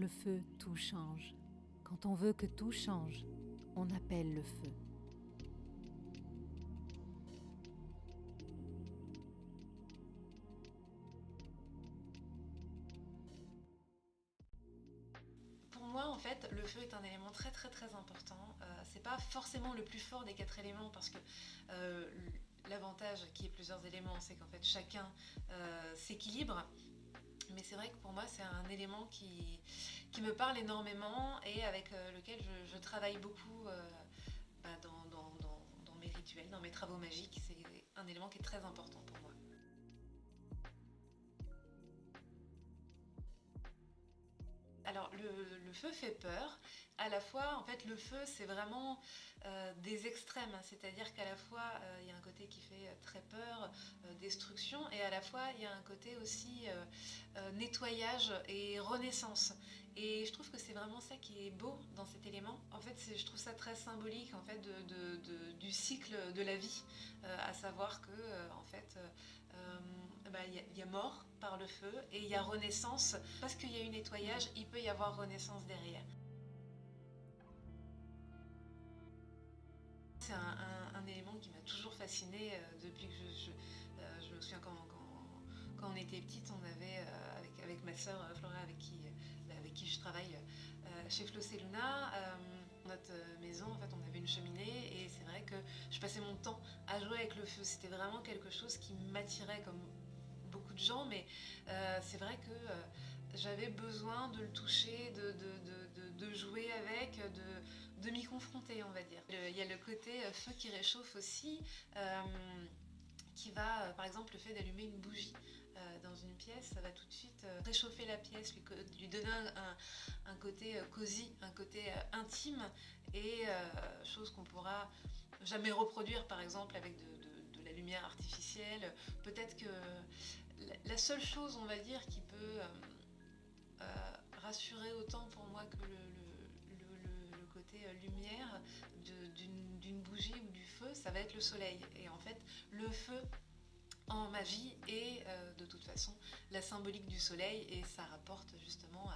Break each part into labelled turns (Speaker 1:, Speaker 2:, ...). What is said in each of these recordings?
Speaker 1: le feu, tout change. Quand on veut que tout change, on appelle le feu.
Speaker 2: Pour moi, en fait, le feu est un élément très très très important. C'est pas forcément le plus fort des 4 éléments parce que euh, l'avantage qu'il y ait plusieurs éléments, c'est qu'en fait chacun s'équilibre. Mais c'est vrai que pour moi, c'est un élément qui me parle énormément et avec lequel je travaille beaucoup dans mes rituels, dans mes travaux magiques. C'est un élément qui est très important pour moi. Alors le feu fait peur. À la fois, en fait, le feu, c'est vraiment des extrêmes. C'est-à-dire qu'à la fois, il y a un côté qui fait très peur, destruction, et à la fois, il y a un côté aussi nettoyage et renaissance. Et je trouve que c'est vraiment ça qui est beau dans cet élément. En fait, je trouve ça très symbolique en fait, du cycle de la vie, à savoir que en fait, il y a mort par le feu et il y a renaissance. Parce qu'il y a eu nettoyage, il peut y avoir renaissance derrière. C'est un élément qui m'a toujours fascinée depuis que je me souviens quand on était petite, on avait avec ma sœur Flora avec qui je travaille chez Flosseluna, notre maison en fait on avait une cheminée et c'est vrai que je passais mon temps à jouer avec le feu. C'était vraiment quelque chose qui m'attirait comme beaucoup de gens, mais c'est vrai que j'avais besoin de le toucher, de jouer avec, de m'y confronter, on va dire. Il y a le côté feu qui réchauffe aussi, qui va, par exemple, le fait d'allumer une bougie dans une pièce, ça va tout de suite réchauffer la pièce, lui donner un côté cosy, un côté intime, et chose qu'on pourra jamais reproduire, par exemple, avec de la lumière artificielle. Peut-être que la seule chose, on va dire, qui peut rassurer autant pour moi que le côté lumière d'une bougie ou du feu, ça va être le soleil. Et en fait, le feu en magie est de toute façon la symbolique du soleil et ça rapporte justement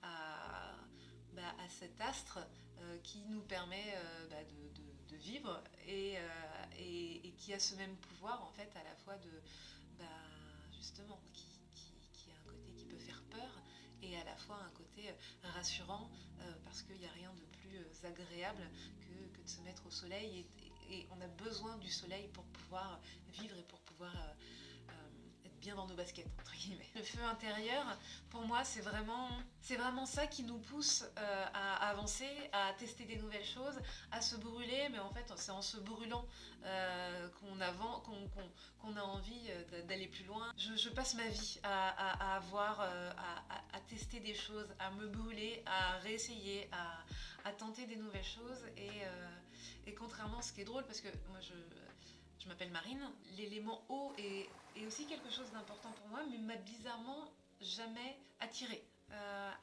Speaker 2: à cet astre qui nous permet de vivre et qui a ce même pouvoir en fait à la fois bah, justement qui a un côté qui peut faire peur et à la fois un côté rassurant parce qu'il n'y a rien de plus agréable que de se mettre au soleil et on a besoin du soleil pour pouvoir vivre et pour pouvoir être bien dans nos baskets, entre guillemets. Le feu intérieur, pour moi, c'est vraiment ça qui nous pousse à avancer, à tester des nouvelles choses, à se brûler, mais en fait, c'est en se brûlant qu'on a envie d'aller plus loin. Je passe ma vie à avoir, à tester des choses, à me brûler, à réessayer, à tenter des nouvelles choses. Et contrairement à ce qui est drôle, parce que moi je m'appelle Marine, l'élément eau est aussi quelque chose d'important pour moi, mais m'a bizarrement jamais attirée.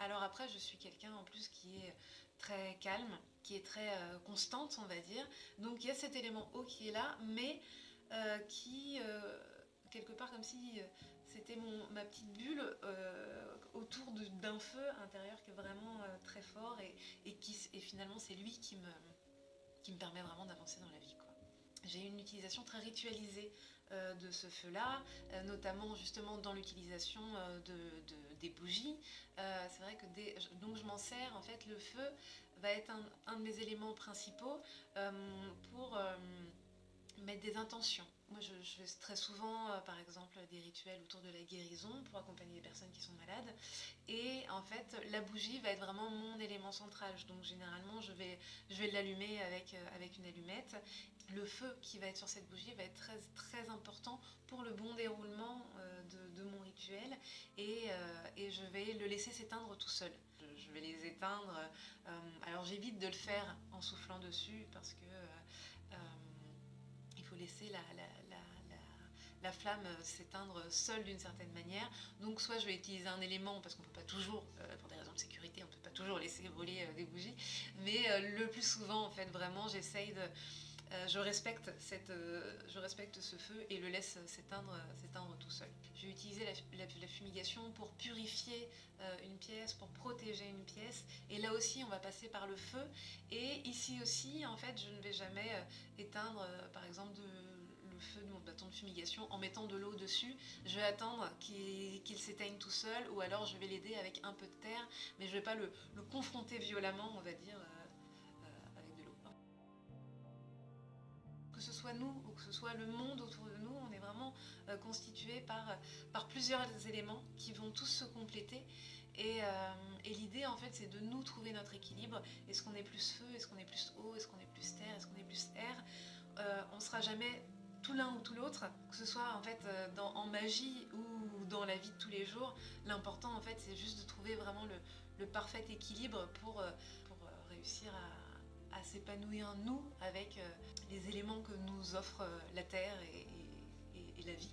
Speaker 2: Alors après, je suis quelqu'un en plus qui est très calme, qui est très constante, on va dire. Donc il y a cet élément eau qui est là, mais qui quelque part comme si c'était ma petite bulle autour d'un feu intérieur qui est vraiment très fort et finalement c'est lui qui me permet vraiment d'avancer dans la vie, quoi. J'ai une utilisation très ritualisée de ce feu-là, notamment justement dans l'utilisation des bougies. C'est vrai que donc je m'en sers, en fait le feu va être un de mes éléments principaux pour mettre des intentions. Moi, je fais très souvent, par exemple, des rituels autour de la guérison pour accompagner les personnes qui sont malades. Et en fait, la bougie va être vraiment mon élément central. Donc, généralement, je vais l'allumer avec une allumette. Le feu qui va être sur cette bougie va être très, très important pour le bon déroulement de mon rituel. Et je vais le laisser s'éteindre tout seul. Je vais les éteindre. Alors, j'évite de le faire en soufflant dessus parce que il faut laisser la flamme s'éteindre seule d'une certaine manière. Donc soit je vais utiliser un élément, parce qu'on ne peut pas toujours, pour des raisons de sécurité, on ne peut pas toujours laisser brûler des bougies, mais le plus souvent, en fait, vraiment, j'essaye je respecte ce feu et le laisse s'éteindre tout seul. Je vais utiliser la fumigation pour purifier une pièce, pour protéger une pièce. Et là aussi, on va passer par le feu. Et ici aussi, en fait, je ne vais jamais éteindre, par exemple, le feu de mon bâton de fumigation en mettant de l'eau dessus. Je vais attendre qu'il s'éteigne tout seul, ou alors je vais l'aider avec un peu de terre, mais je ne vais pas le confronter violemment, on va dire, avec de l'eau. Que ce soit nous ou que ce soit le monde autour de nous, on est vraiment constitué par plusieurs éléments qui vont tous se compléter. Et l'idée, en fait, c'est de nous trouver notre équilibre. Est-ce qu'on est plus feu? Est-ce qu'on est plus eau? Est-ce qu'on est plus terre? Est-ce qu'on est plus air? On ne sera jamais tout l'un ou tout l'autre, que ce soit en fait en magie ou dans la vie de tous les jours. L'important, en fait, c'est juste de trouver vraiment le parfait équilibre pour réussir à s'épanouir, nous, avec les éléments que nous offre la Terre et la vie.